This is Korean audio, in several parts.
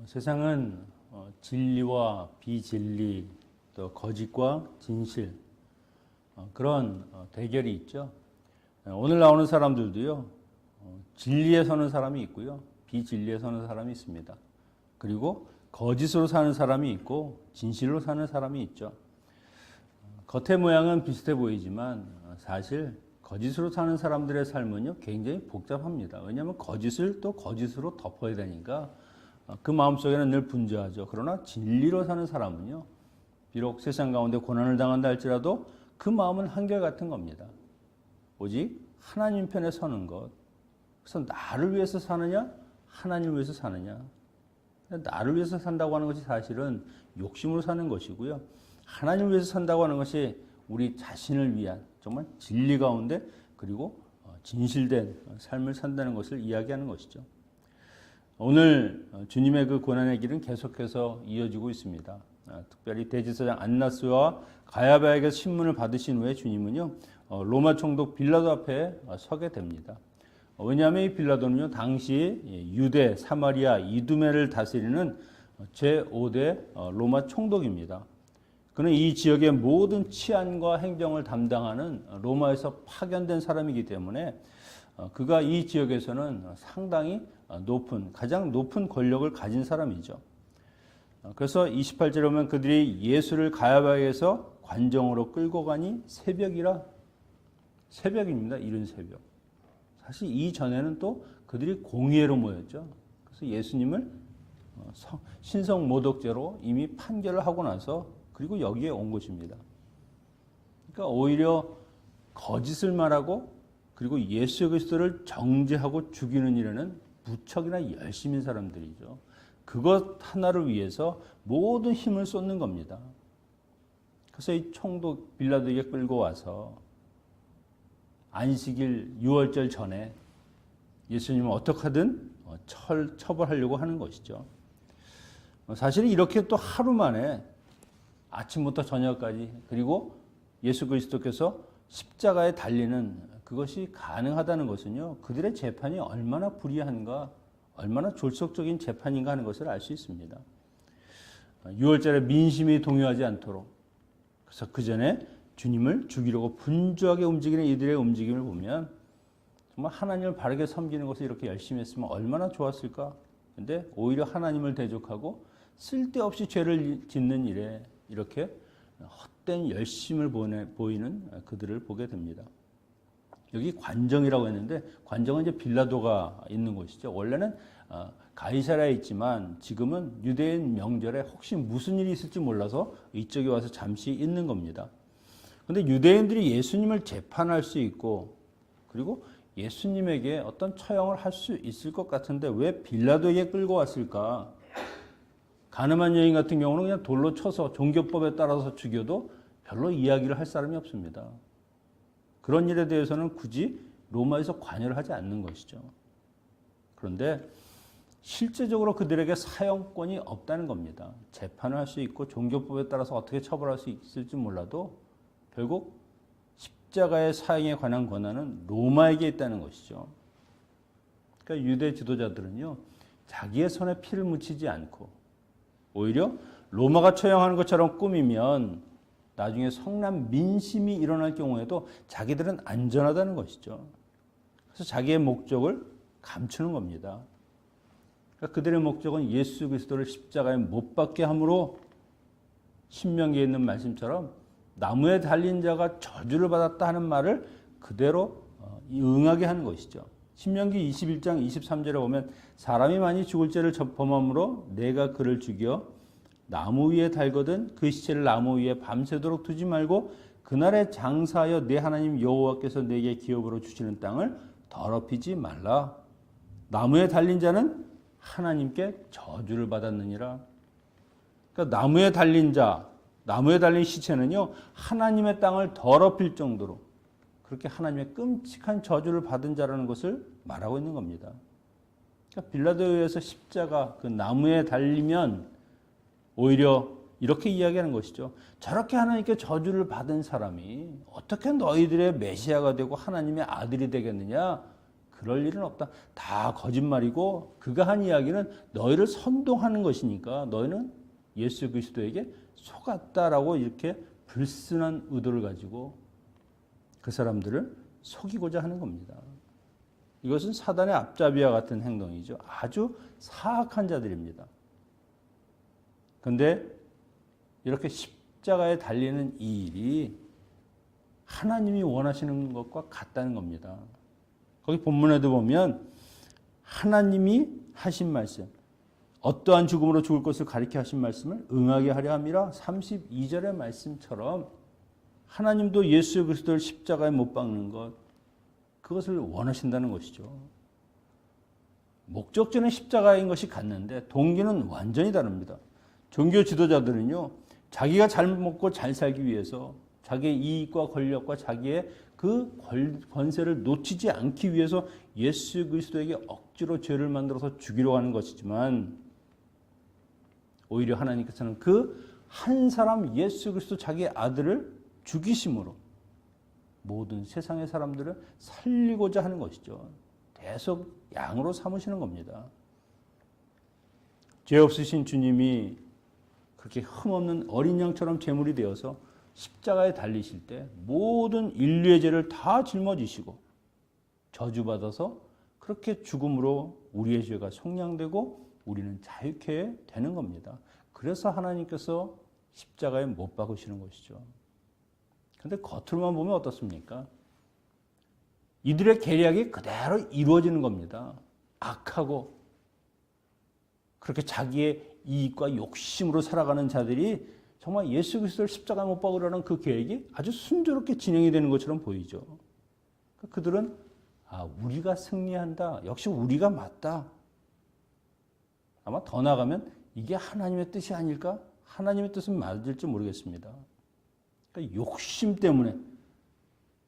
세상은 진리와 비진리, 또 거짓과 진실, 그런 대결이 있죠. 오늘 나오는 사람들도요, 진리에 서는 사람이 있고요, 비진리에 서는 사람이 있습니다. 그리고 거짓으로 사는 사람이 있고 진실로 사는 사람이 있죠. 겉의 모양은 비슷해 보이지만 사실 거짓으로 사는 사람들의 삶은요, 굉장히 복잡합니다. 왜냐하면 거짓을 또 거짓으로 덮어야 되니까 그 마음속에는 늘 분주하죠. 그러나 진리로 사는 사람은요, 비록 세상 가운데 고난을 당한다 할지라도 그 마음은 한결같은 겁니다. 오직 하나님 편에 서는 것. 그래서 나를 위해서 사느냐, 하나님을 위해서 사느냐. 나를 위해서 산다고 하는 것이 사실은 욕심으로 사는 것이고요. 하나님을 위해서 산다고 하는 것이 우리 자신을 위한 정말 진리 가운데 그리고 진실된 삶을 산다는 것을 이야기하는 것이죠. 오늘 주님의 그 고난의 길은 계속해서 이어지고 있습니다. 특별히 대제사장 안나스와 가야바에게 신문을 받으신 후에 주님은요, 로마 총독 빌라도 앞에 서게 됩니다. 왜냐하면 이 빌라도는요, 당시 유대, 사마리아, 이두메를 다스리는 제5대 로마 총독입니다. 그는 이 지역의 모든 치안과 행정을 담당하는 로마에서 파견된 사람이기 때문에 그가 이 지역에서는 상당히 가장 높은 권력을 가진 사람이죠. 그래서 28절에 보면 그들이 예수를 가야바에서 관정으로 끌고 가니 새벽입니다. 이른 새벽. 사실 이전에는 또 그들이 공회로 모였죠. 그래서 예수님을 신성 모독죄로 이미 판결을 하고 나서 그리고 여기에 온 것입니다. 그러니까 오히려 거짓을 말하고 그리고 예수 그리스도를 정죄하고 죽이는 일에는 무척이나 열심인 사람들이죠. 그것 하나를 위해서 모든 힘을 쏟는 겁니다. 그래서 이 총독 빌라도에게 끌고 와서 안식일 6월절 전에 예수님을 어떻게 하든 처벌하려고 하는 것이죠. 사실은 이렇게 또 하루 만에 아침부터 저녁까지 그리고 예수 그리스도께서 십자가에 달리는 그것이 가능하다는 것은요, 그들의 재판이 얼마나 불의한가, 얼마나 졸속적인 재판인가 하는 것을 알 수 있습니다. 6월절에 민심이 동요하지 않도록, 그래서 그 전에 주님을 죽이려고 분주하게 움직이는 이들의 움직임을 보면 정말 하나님을 바르게 섬기는 것을 이렇게 열심히 했으면 얼마나 좋았을까. 근데 오히려 하나님을 대적하고 쓸데없이 죄를 짓는 일에 이렇게 헛된 열심을 보이는 그들을 보게 됩니다. 여기 관정이라고 했는데 관정은 이제 빌라도가 있는 곳이죠. 원래는 가이사랴에 있지만 지금은 유대인 명절에 혹시 무슨 일이 있을지 몰라서 이쪽에 와서 잠시 있는 겁니다. 그런데 유대인들이 예수님을 재판할 수 있고 그리고 예수님에게 어떤 처형을 할 수 있을 것 같은데 왜 빌라도에게 끌고 왔을까? 가늠한 여인 같은 경우는 그냥 돌로 쳐서 종교법에 따라서 죽여도 별로 이야기를 할 사람이 없습니다. 그런 일에 대해서는 굳이 로마에서 관여를 하지 않는 것이죠. 그런데 실제적으로 그들에게 사형권이 없다는 겁니다. 재판을 할 수 있고 종교법에 따라서 어떻게 처벌할 수 있을지 몰라도 결국 십자가의 사형에 관한 권한은 로마에게 있다는 것이죠. 그러니까 유대 지도자들은요, 자기의 손에 피를 묻히지 않고 오히려 로마가 처형하는 것처럼 꾸미면 나중에 성난 민심이 일어날 경우에도 자기들은 안전하다는 것이죠. 그래서 자기의 목적을 감추는 겁니다. 그러니까 그들의 목적은 예수 그리스도를 십자가에 못 박게 함으로 신명기에 있는 말씀처럼 나무에 달린 자가 저주를 받았다 하는 말을 그대로 응하게 하는 것이죠. 신명기 21장 23절에 보면 사람이 많이 죽을 죄를 범함으로 내가 그를 죽여 나무 위에 달거든 그 시체를 나무 위에 밤새도록 두지 말고 그날에 장사하여 내 하나님 여호와께서 내게 기업으로 주시는 땅을 더럽히지 말라. 나무에 달린 자는 하나님께 저주를 받았느니라. 그러니까 나무에 달린 시체는요, 하나님의 땅을 더럽힐 정도로 그렇게 하나님의 끔찍한 저주를 받은 자라는 것을 말하고 있는 겁니다. 그러니까 빌라도에 의해서 십자가 그 나무에 달리면 오히려 이렇게 이야기하는 것이죠. 저렇게 하나님께 저주를 받은 사람이 어떻게 너희들의 메시아가 되고 하나님의 아들이 되겠느냐? 그 그럴 일은 없다. 다 거짓말이고 그가 한 이야기는 너희를 선동하는 것이니까 너희는 예수 그리스도에게 속았다라고 이렇게 불순한 의도를 가지고 그 사람들을 속이고자 하는 겁니다. 이것은 사단의 앞잡이와 같은 행동이죠. 아주 사악한 자들입니다. 그런데 이렇게 십자가에 달리는 이 일이 하나님이 원하시는 것과 같다는 겁니다. 거기 본문에도 보면 하나님이 하신 말씀, 어떠한 죽음으로 죽을 것을 가리켜 하신 말씀을 응하게 하려 함이라 32절의 말씀처럼 하나님도 예수 그리스도를 십자가에 못 박는 것, 그것을 원하신다는 것이죠. 목적지는 십자가인 것이 같는데 동기는 완전히 다릅니다. 종교 지도자들은요, 자기가 잘 먹고 잘 살기 위해서 자기의 이익과 권력과 자기의 그 권세를 놓치지 않기 위해서 예수 그리스도에게 억지로 죄를 만들어서 죽이려고 하는 것이지만 오히려 하나님께서는 그 한 사람 예수 그리스도 자기의 아들을 죽이심으로 모든 세상의 사람들을 살리고자 하는 것이죠. 대속 양으로 삼으시는 겁니다. 죄 없으신 주님이 그렇게 흠없는 어린 양처럼 제물이 되어서 십자가에 달리실 때 모든 인류의 죄를 다 짊어지시고 저주받아서 그렇게 죽음으로 우리의 죄가 속량되고 우리는 자유케 되는 겁니다. 그래서 하나님께서 십자가에 못 박으시는 것이죠. 그런데 겉으로만 보면 어떻습니까? 이들의 계략이 그대로 이루어지는 겁니다. 악하고 그렇게 자기의 이익과 욕심으로 살아가는 자들이 정말 예수 그리스도를 십자가에 못 박으려는 그 계획이 아주 순조롭게 진행이 되는 것처럼 보이죠. 그들은 우리가 승리한다. 역시 우리가 맞다. 아마 더 나아가면 이게 하나님의 뜻이 아닐까? 하나님의 뜻은 맞을지 모르겠습니다. 그러니까 욕심 때문에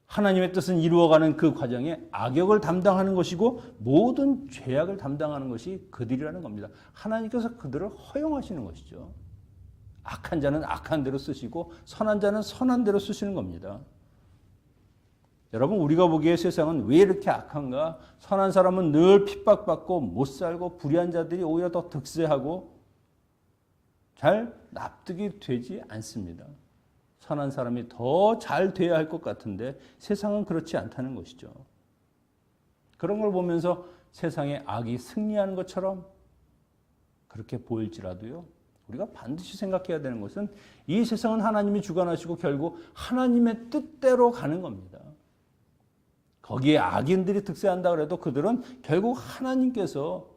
하나님의 뜻은 이루어가는 그 과정에 악역을 담당하는 것이고 모든 죄악을 담당하는 것이 그들이라는 겁니다. 하나님께서 그들을 허용하시는 것이죠. 악한 자는 악한 대로 쓰시고 선한 자는 선한 대로 쓰시는 겁니다. 여러분, 우리가 보기에 세상은 왜 이렇게 악한가? 선한 사람은 늘 핍박받고 못 살고 불의한 자들이 오히려 더 득세하고 잘 납득이 되지 않습니다. 선한 사람이 더 잘 돼야 할 것 같은데 세상은 그렇지 않다는 것이죠. 그런 걸 보면서 세상에 악이 승리하는 것처럼 그렇게 보일지라도요, 우리가 반드시 생각해야 되는 것은 이 세상은 하나님이 주관하시고 결국 하나님의 뜻대로 가는 겁니다. 거기에 악인들이 득세한다 그래도 그들은 결국 하나님께서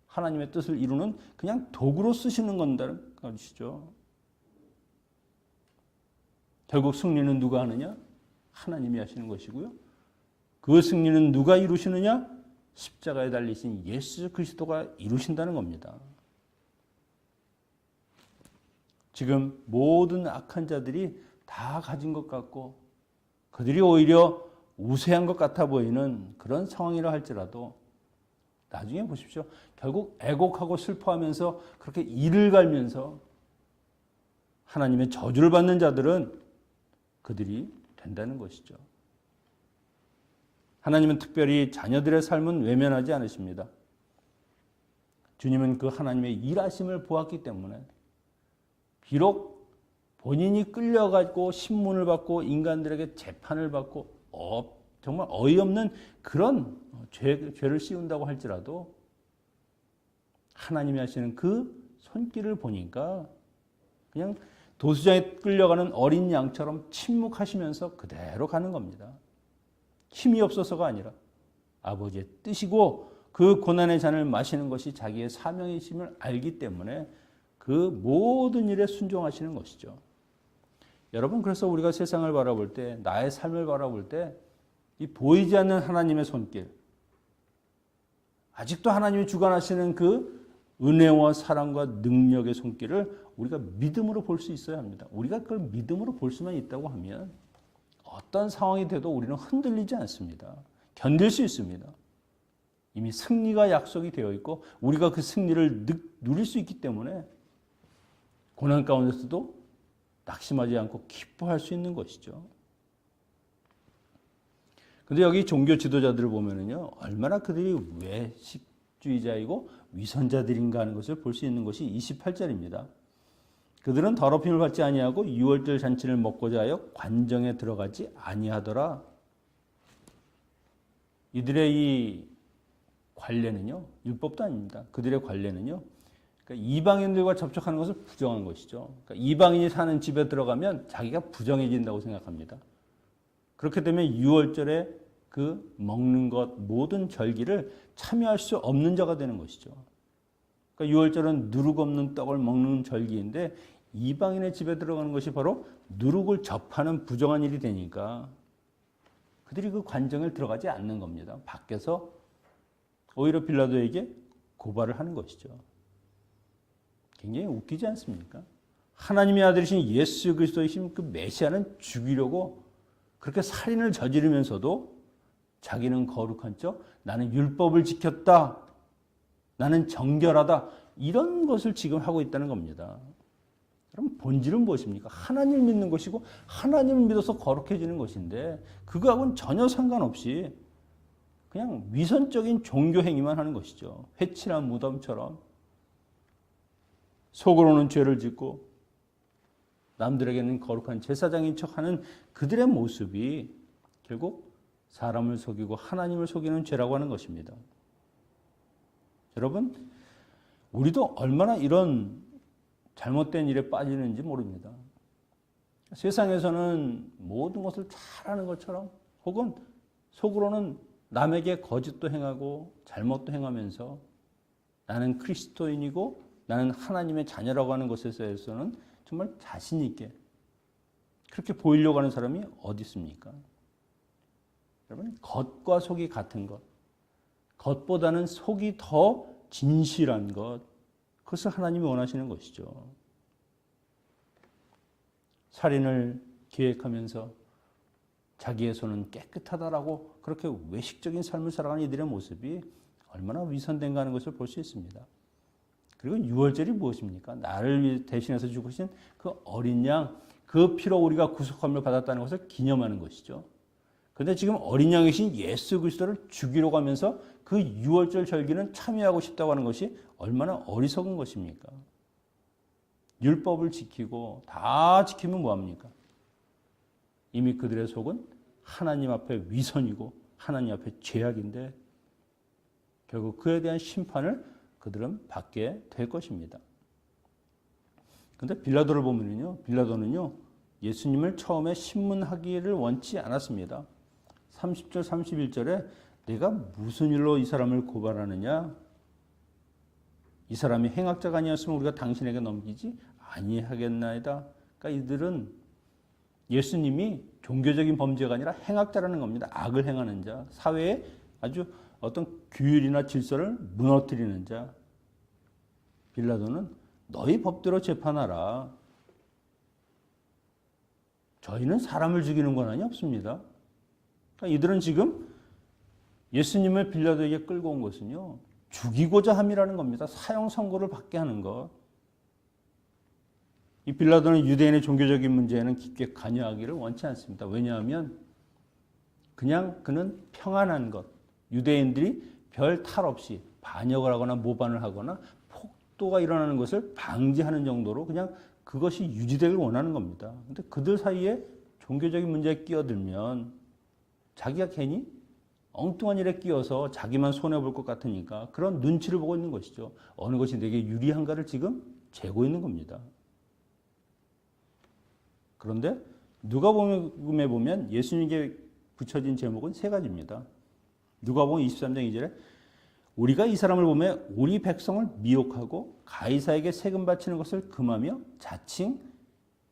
하나님의 뜻을 이루는 그냥 도구로 쓰시는 건다는 것이죠. 결국 승리는 누가 하느냐? 하나님이 하시는 것이고요. 그 승리는 누가 이루시느냐? 십자가에 달리신 예수 그리스도가 이루신다는 겁니다. 지금 모든 악한 자들이 다 가진 것 같고 그들이 오히려 우세한 것 같아 보이는 그런 상황이라 할지라도 나중에 보십시오. 결국 애곡하고 슬퍼하면서 그렇게 이를 갈면서 하나님의 저주를 받는 자들은 그들이 된다는 것이죠. 하나님은 특별히 자녀들의 삶은 외면하지 않으십니다. 주님은 그 하나님의 일하심을 보았기 때문에 비록 본인이 끌려가고 신문을 받고 인간들에게 재판을 받고 정말 어이없는 그런 죄를 씌운다고 할지라도 하나님이 하시는 그 손길을 보니까 그냥 도수장에 끌려가는 어린 양처럼 침묵하시면서 그대로 가는 겁니다. 힘이 없어서가 아니라 아버지의 뜻이고 그 고난의 잔을 마시는 것이 자기의 사명이심을 알기 때문에 그 모든 일에 순종하시는 것이죠. 여러분, 그래서 우리가 세상을 바라볼 때, 나의 삶을 바라볼 때 이 보이지 않는 하나님의 손길, 아직도 하나님이 주관하시는 그 은혜와 사랑과 능력의 손길을 우리가 믿음으로 볼 수 있어야 합니다. 우리가 그걸 믿음으로 볼 수만 있다고 하면 어떤 상황이 돼도 우리는 흔들리지 않습니다. 견딜 수 있습니다. 이미 승리가 약속이 되어 있고 우리가 그 승리를 누릴 수 있기 때문에 고난 가운데서도 낙심하지 않고 기뻐할 수 있는 것이죠. 근데 여기 종교 지도자들을 보면은요, 얼마나 그들이 외식주의자이고 위선자들인가 하는 것을 볼 수 있는 것이 28절입니다. 그들은 더럽힘을 받지 아니하고 유월절 잔치를 먹고자 하여 관정에 들어가지 아니하더라. 이들의 이 관례는요, 율법도 아닙니다. 그들의 관례는요, 그러니까 이방인들과 접촉하는 것을 부정한 것이죠. 그러니까 이방인이 사는 집에 들어가면 자기가 부정해진다고 생각합니다. 그렇게 되면 유월절에 그 먹는 것, 모든 절기를 참여할 수 없는 자가 되는 것이죠. 그러니까 유월절은 누룩 없는 떡을 먹는 절기인데 이방인의 집에 들어가는 것이 바로 누룩을 접하는 부정한 일이 되니까 그들이 그 관정에 들어가지 않는 겁니다. 밖에서 오히려 빌라도에게 고발을 하는 것이죠. 굉장히 웃기지 않습니까? 하나님의 아들이신 예수 그리스도이신 그 메시아는 죽이려고 그렇게 살인을 저지르면서도 자기는 거룩한 척, 나는 율법을 지켰다, 나는 정결하다, 이런 것을 지금 하고 있다는 겁니다. 그럼 본질은 무엇입니까? 하나님을 믿는 것이고 하나님을 믿어서 거룩해지는 것인데 그거하고는 전혀 상관없이 그냥 위선적인 종교 행위만 하는 것이죠. 회칠한 무덤처럼 속으로는 죄를 짓고 남들에게는 거룩한 제사장인 척하는 그들의 모습이 결국 사람을 속이고 하나님을 속이는 죄라고 하는 것입니다. 여러분, 우리도 얼마나 이런 잘못된 일에 빠지는지 모릅니다. 세상에서는 모든 것을 잘하는 것처럼 혹은 속으로는 남에게 거짓도 행하고 잘못도 행하면서 나는 그리스도인이고 나는 하나님의 자녀라고 하는 것에 대해서는 정말 자신 있게 그렇게 보이려고 하는 사람이 어디 있습니까? 여러분, 겉과 속이 같은 것, 겉보다는 속이 더 진실한 것, 그것을 하나님이 원하시는 것이죠. 살인을 계획하면서 자기의 손은 깨끗하다라고 그렇게 외식적인 삶을 살아가는 이들의 모습이 얼마나 위선된가 하는 것을 볼 수 있습니다. 그리고 유월절이 무엇입니까? 나를 대신해서 죽으신 그 어린 양, 그 피로 우리가 구속함을 받았다는 것을 기념하는 것이죠. 그런데 지금 어린 양이신 예수 그리스도를 죽이러 가면서 그 유월절 절기는 참여하고 싶다고 하는 것이 얼마나 어리석은 것입니까? 율법을 지키고 다 지키면 뭐합니까? 이미 그들의 속은 하나님 앞에 위선이고 하나님 앞에 죄악인데 결국 그에 대한 심판을 그들은 받게 될 것입니다. 그런데 빌라도를 보면요, 빌라도는요, 예수님을 처음에 신문하기를 원치 않았습니다. 30절, 31절에 내가 무슨 일로 이 사람을 고발하느냐? 이 사람이 행악자가 아니었으면 우리가 당신에게 넘기지 아니하겠나이다. 그러니까 이들은 예수님이 종교적인 범죄가 아니라 행악자라는 겁니다. 악을 행하는 자, 사회에 아주 어떤 규율이나 질서를 무너뜨리는 자. 빌라도는 너희 법대로 재판하라. 저희는 사람을 죽이는 권한이 없습니다. 그러니까 이들은 지금 예수님을 빌라도에게 끌고 온 것은요, 죽이고자 함이라는 겁니다. 사형 선고를 받게 하는 것. 이 빌라도는 유대인의 종교적인 문제에는 깊게 관여하기를 원치 않습니다. 왜냐하면 그냥 그는 평안한 것, 유대인들이 별 탈 없이 반역을 하거나 모반을 하거나 폭도가 일어나는 것을 방지하는 정도로 그냥 그것이 유지되길 원하는 겁니다. 그런데 그들 사이에 종교적인 문제에 끼어들면 자기가 괜히 엉뚱한 일에 끼어서 자기만 손해볼 것 같으니까 그런 눈치를 보고 있는 것이죠. 어느 것이 내게 유리한가를 지금 재고 있는 겁니다. 그런데 누가복음에 보면 예수님께 붙여진 제목은 세 가지입니다. 누가복음 23장 2절에 우리가 이 사람을 보며 우리 백성을 미혹하고 가이사에게 세금 바치는 것을 금하며 자칭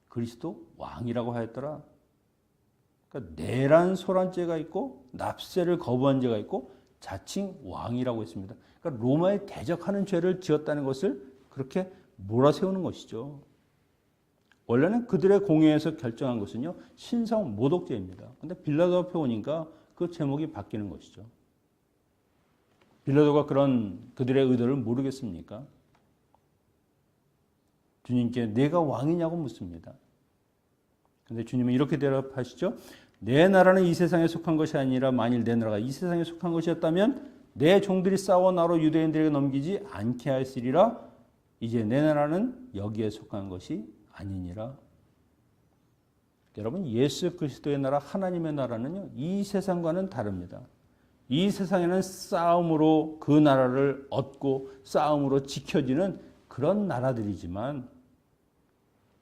그리스도 왕이라고 하였더라. 그러니까 내란 소란죄가 있고 납세를 거부한 죄가 있고 자칭 왕이라고 했습니다. 그러니까 로마에 대적하는 죄를 지었다는 것을 그렇게 몰아세우는 것이죠. 원래는 그들의 공회에서 결정한 것은요, 신성 모독죄입니다. 그런데 빌라도 앞에 오니까 그 제목이 바뀌는 것이죠. 빌라도가 그런 그들의 의도를 모르겠습니까? 주님께 내가 왕이냐고 묻습니다. 그런데 주님은 이렇게 대답하시죠. 내 나라는 이 세상에 속한 것이 아니라 만일 내 나라가 이 세상에 속한 것이었다면 내 종들이 싸워 나로 유대인들에게 넘기지 않게 하였으리라. 이제 내 나라는 여기에 속한 것이 아니니라. 여러분, 예수 그리스도의 나라, 하나님의 나라는요, 이 세상과는 다릅니다. 이 세상에는 싸움으로 그 나라를 얻고 싸움으로 지켜지는 그런 나라들이지만,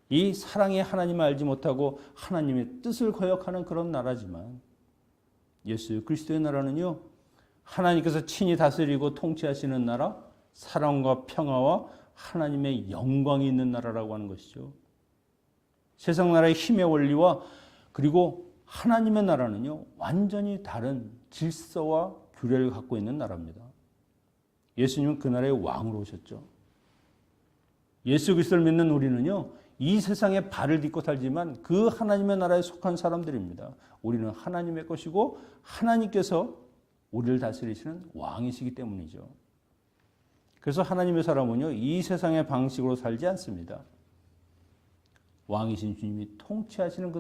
이 사랑의 하나님을 알지 못하고 하나님의 뜻을 거역하는 그런 나라지만, 예수 그리스도의 나라는요, 하나님께서 친히 다스리고 통치하시는 나라, 사랑과 평화와 하나님의 영광이 있는 나라라고 하는 것이죠. 세상 나라의 힘의 원리와 그리고 하나님의 나라는요, 완전히 다른 질서와 규례를 갖고 있는 나라입니다. 예수님은 그 나라의 왕으로 오셨죠. 예수 그리스도를 믿는 우리는요, 이 세상에 발을 딛고 살지만 그 하나님의 나라에 속한 사람들입니다. 우리는 하나님의 것이고 하나님께서 우리를 다스리시는 왕이시기 때문이죠. 그래서 하나님의 사람은요, 이 세상의 방식으로 살지 않습니다. 왕이신 주님이 통치하시는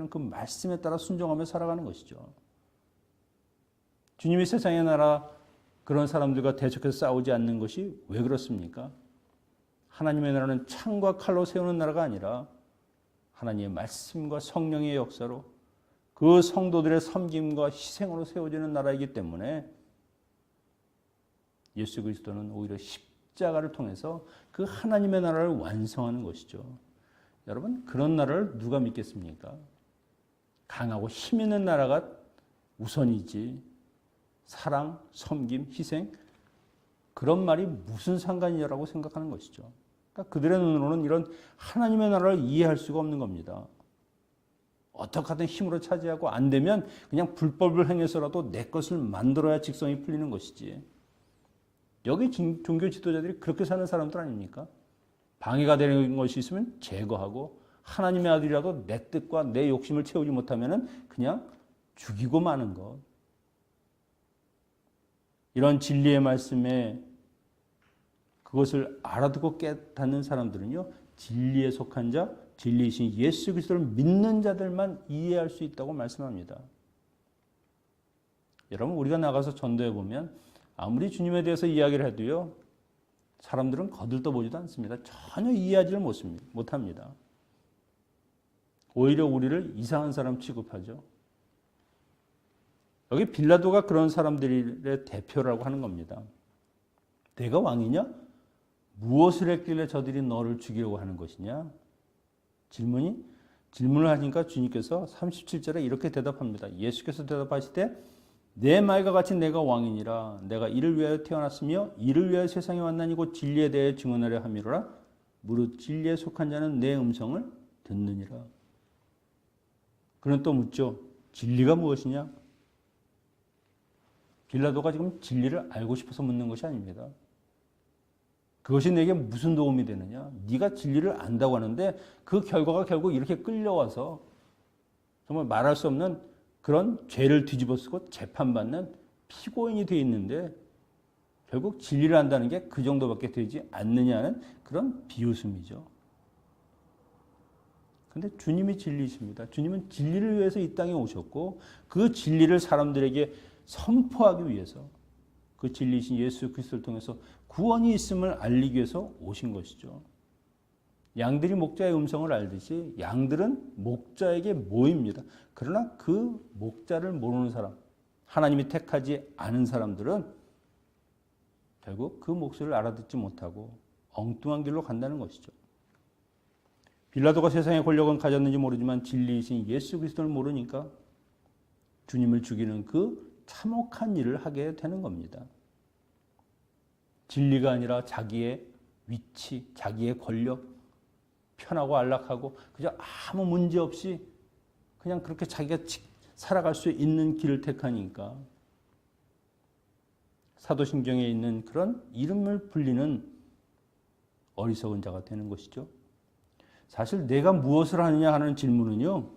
그 말씀에 따라 순종하며 살아가는 것이죠. 주님이 세상의 나라 그런 사람들과 대적해서 싸우지 않는 것이 왜 그렇습니까? 하나님의 나라는 창과 칼로 세우는 나라가 아니라 하나님의 말씀과 성령의 역사로 그 성도들의 섬김과 희생으로 세워지는 나라이기 때문에 예수 그리스도는 오히려 십자가를 통해서 그 하나님의 나라를 완성하는 것이죠. 여러분, 그런 나라를 누가 믿겠습니까? 강하고 힘 있는 나라가 우선이지 사랑, 섬김, 희생 그런 말이 무슨 상관이냐라고 생각하는 것이죠. 그러니까 그들의 눈으로는 이런 하나님의 나라를 이해할 수가 없는 겁니다. 어떻게 하든 힘으로 차지하고 안 되면 그냥 불법을 행해서라도 내 것을 만들어야 직성이 풀리는 것이지. 여기 종교 지도자들이 그렇게 사는 사람들 아닙니까? 방해가 되는 것이 있으면 제거하고 하나님의 아들이라도 내 뜻과 내 욕심을 채우지 못하면 그냥 죽이고 마는 것. 이런 진리의 말씀에 그것을 알아듣고 깨닫는 사람들은요, 진리에 속한 자, 진리이신 예수 그리스도를 믿는 자들만 이해할 수 있다고 말씀합니다. 여러분, 우리가 나가서 전도해 보면 아무리 주님에 대해서 이야기를 해도요, 사람들은 거들떠보지도 않습니다. 전혀 이해하지를 못합니다. 오히려 우리를 이상한 사람 취급하죠. 여기 빌라도가 그런 사람들의 대표라고 하는 겁니다. 내가 왕이냐? 무엇을 했길래 저들이 너를 죽이려고 하는 것이냐? 질문을 하니까 주님께서 37절에 이렇게 대답합니다. 예수께서 대답하시되 내 말과 같이 내가 왕이니라. 내가 이를 위하여 태어났으며 이를 위하여 세상에 왔나니 곧 진리에 대해 증언하려 함이로라. 무릇 진리에 속한 자는 내 음성을 듣느니라. 그는 또 묻죠. 진리가 무엇이냐? 빌라도가 지금 진리를 알고 싶어서 묻는 것이 아닙니다. 그것이 내게 무슨 도움이 되느냐? 네가 진리를 안다고 하는데 그 결과가 결국 이렇게 끌려와서 정말 말할 수 없는 그런 죄를 뒤집어쓰고 재판받는 피고인이 되어 있는데 결국 진리를 안다는 게 그 정도밖에 되지 않느냐는 그런 비웃음이죠. 그런데 주님이 진리이십니다. 주님은 진리를 위해서 이 땅에 오셨고 그 진리를 사람들에게 선포하기 위해서 그 진리이신 예수 그리스도를 통해서 구원이 있음을 알리기 위해서 오신 것이죠. 양들이 목자의 음성을 알듯이 양들은 목자에게 모입니다. 그러나 그 목자를 모르는 사람, 하나님이 택하지 않은 사람들은 결국 그 목소리를 알아듣지 못하고 엉뚱한 길로 간다는 것이죠. 빌라도가 세상의 권력은 가졌는지 모르지만 진리이신 예수 그리스도를 모르니까 주님을 죽이는 그 참혹한 일을 하게 되는 겁니다. 진리가 아니라 자기의 위치, 자기의 권력, 편하고 안락하고 그저 아무 문제 없이 그냥 그렇게 자기가 살아갈 수 있는 길을 택하니까 사도신경에 있는 그런 이름을 불리는 어리석은 자가 되는 것이죠. 사실 내가 무엇을 하느냐 하는 질문은요,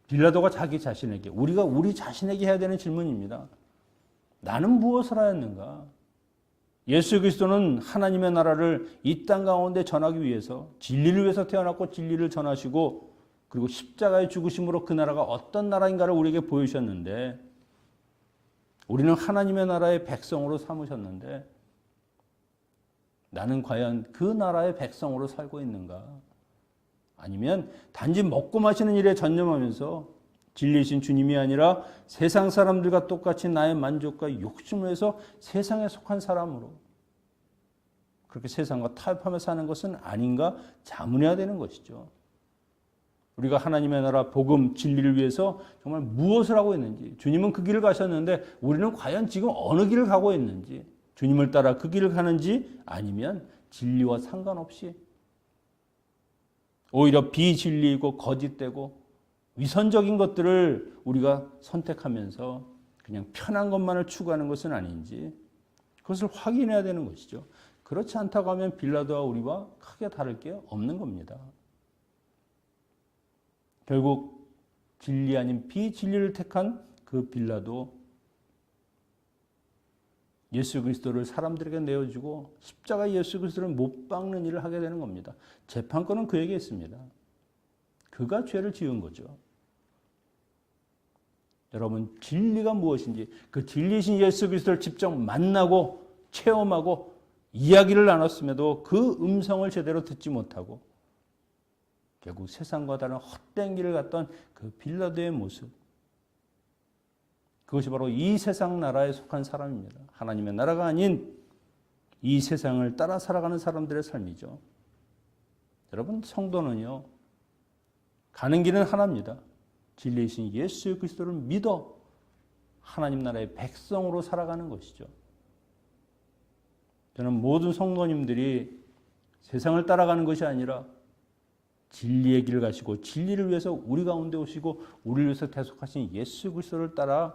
빌라도가 자기 자신에게, 우리 자신에게 해야 되는 질문입니다. 나는 무엇을 하였는가? 예수 그리스도는 하나님의 나라를 이 땅 가운데 전하기 위해서 진리를 위해서 태어났고 진리를 전하시고 그리고 십자가의 죽으심으로 그 나라가 어떤 나라인가를 우리에게 보여주셨는데 우리는 하나님의 나라의 백성으로 삼으셨는데 나는 과연 그 나라의 백성으로 살고 있는가? 아니면 단지 먹고 마시는 일에 전념하면서 진리이신 주님이 아니라 세상 사람들과 똑같이 나의 만족과 욕심을 해서 세상에 속한 사람으로 그렇게 세상과 타협하며 사는 것은 아닌가 자문해야 되는 것이죠. 우리가 하나님의 나라 복음 진리를 위해서 정말 무엇을 하고 있는지, 주님은 그 길을 가셨는데 우리는 과연 지금 어느 길을 가고 있는지, 주님을 따라 그 길을 가는지 아니면 진리와 상관없이 오히려 비진리이고 거짓되고 위선적인 것들을 우리가 선택하면서 그냥 편한 것만을 추구하는 것은 아닌지 그것을 확인해야 되는 것이죠. 그렇지 않다고 하면 빌라도와 우리와 크게 다를 게 없는 겁니다. 결국 진리 아닌 비진리를 택한 그 빌라도 예수 그리스도를 사람들에게 내어주고 십자가에 예수 그리스도를 못 박는 일을 하게 되는 겁니다. 재판권은 그에게 있습니다. 그가 죄를 지은 거죠. 여러분 진리가 무엇인지 그 진리이신 예수 그리스도를 직접 만나고 체험하고 이야기를 나눴음에도 그 음성을 제대로 듣지 못하고 결국 세상과 다른 헛된 길을 갔던 그 빌라도의 모습, 그것이 바로 이 세상 나라에 속한 사람입니다. 하나님의 나라가 아닌 이 세상을 따라 살아가는 사람들의 삶이죠. 여러분 성도는요 가는 길은 하나입니다. 진리이신 예수 그리스도를 믿어 하나님 나라의 백성으로 살아가는 것이죠. 저는 모든 성도님들이 세상을 따라가는 것이 아니라 진리의 길을 가시고 진리를 위해서 우리 가운데 오시고 우리를 위해서 대속하신 예수 그리스도를 따라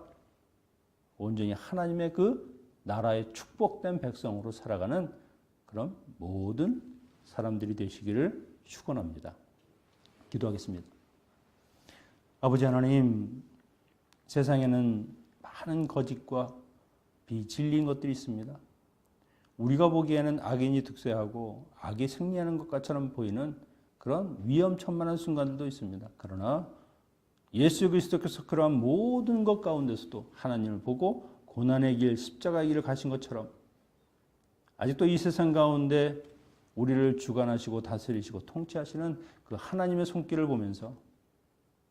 온전히 하나님의 그 나라의 축복된 백성으로 살아가는 그런 모든 사람들이 되시기를 축원합니다. 기도하겠습니다. 아버지 하나님, 세상에는 많은 거짓과 비진리인 것들이 있습니다. 우리가 보기에는 악인이 득세하고 악이 승리하는 것 같처럼 보이는 그런 위험천만한 순간들도 있습니다. 그러나 예수 그리스도께서 그러한 모든 것 가운데서도 하나님을 보고 고난의 길, 십자가의 길을 가신 것처럼 아직도 이 세상 가운데 우리를 주관하시고 다스리시고 통치하시는 그 하나님의 손길을 보면서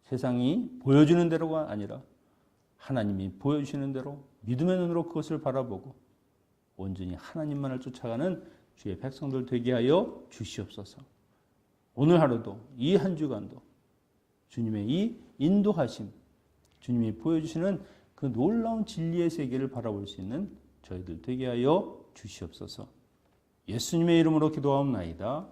세상이 보여주는 대로가 아니라 하나님이 보여주시는 대로 믿음의 눈으로 그것을 바라보고 온전히 하나님만을 쫓아가는 주의 백성들 되게 하여 주시옵소서. 오늘 하루도 이 한 주간도 주님의 이 인도하심, 주님이 보여주시는 그 놀라운 진리의 세계를 바라볼 수 있는 저희들 되게 하여 주시옵소서. 예수님의 이름으로 기도하옵나이다.